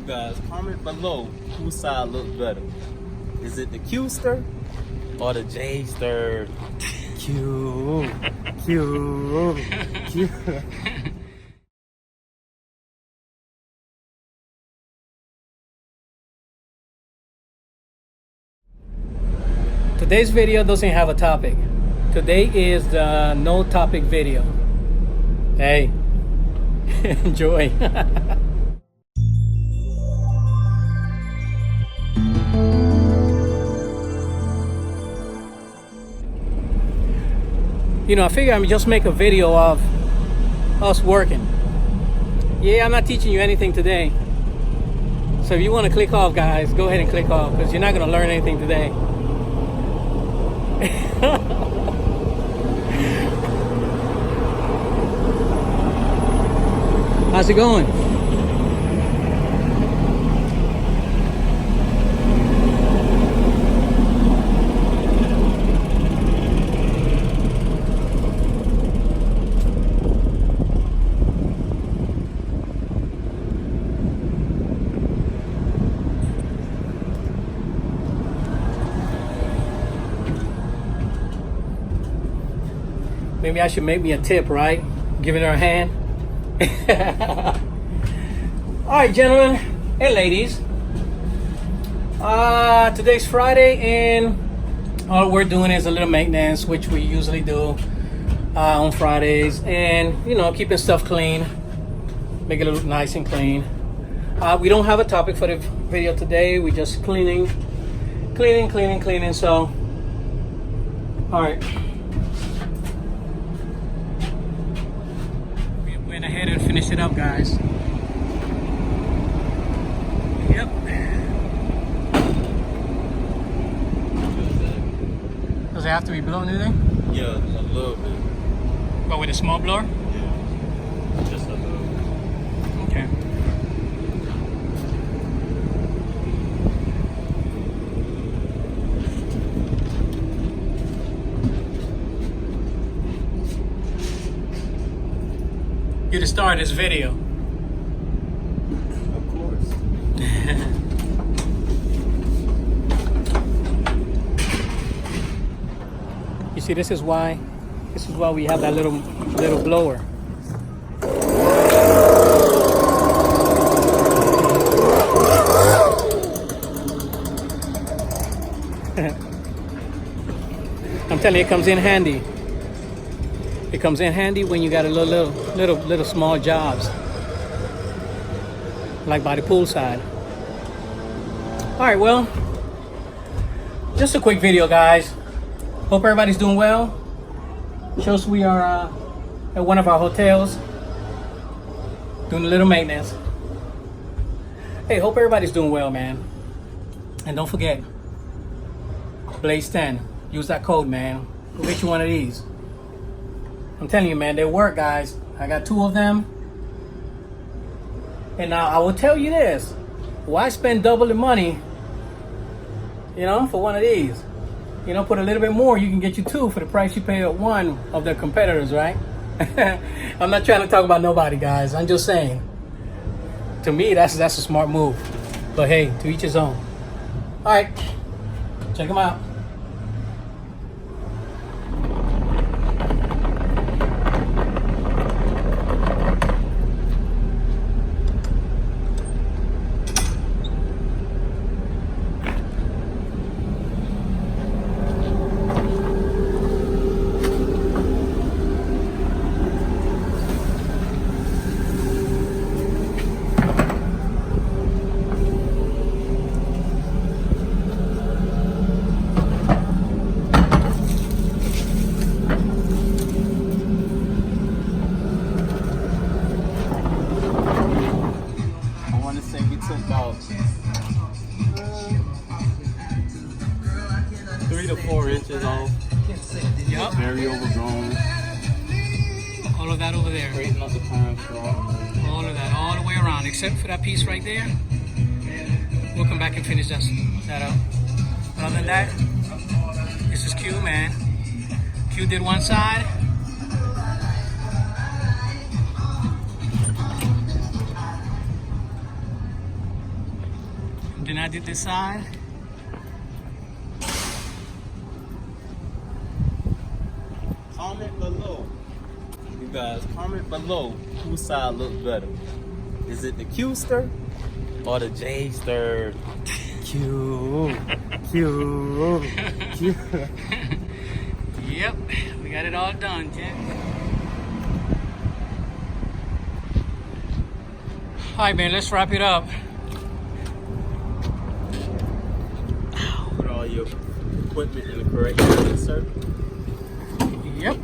guys. Comment below whose side looks better. Is it the Q-ster or the J-ster? Q. Today's video doesn't have a topic. Today is the no topic video. Hey, enjoy. You know, I figure I'm just make a video of us working. Yeah, I'm not teaching you anything today. So if you want to click off, guys, go ahead and click off because you're not going to learn anything today. How's it going? Maybe I should make me a tip, right? Giving her a hand. All right, gentlemen and ladies. Today's Friday, and all we're doing is a little maintenance, which we usually do on Fridays, and you know, keeping stuff clean, make it look nice and clean. We don't have a topic for the video today. We just cleaning. So, all right. Went ahead and finished it up, guys. Yep. Does it have to be blown, anything? Yeah, a little bit. But with a small blower? Yeah, just a little. Okay. You to start this video. Of course. You see, this is why we have that little blower. I'm telling you, it comes in handy. It comes in handy when you got a little small jobs, like by the poolside. All right, well, just a quick video, guys. Hope everybody's doing well. Shows we are at one of our hotels doing a little maintenance. Hey, hope everybody's doing well, man. And don't forget, Blaze 10. Use that code, man. We'll get you one of these. I'm telling you, man, they work, guys. I got 2 of them. And now I will tell you this. Why spend double the money, you know, for one of these? You know, put a little bit more, you can get you 2 for the price you pay at one of their competitors, right? I'm not trying to talk about nobody, guys. I'm just saying. To me, that's a smart move. But hey, to each his own. All right. Check them out. Took about 3 to 4 inches off. Yep. Very overgrown. All of that over there. Straightening up the parent straw. All of that, all the way around, except for that piece right there. We'll come back and finish that up. But other than that, this is Q, man. Q did one side. Then I did this side. Comment below. You guys, comment below whose side looks better. Is it the Q-ster or the J-ster? Q. Yep, we got it all done, Jen. All right, man, let's wrap it up. Put all your equipment in the correct area, sir. Yep.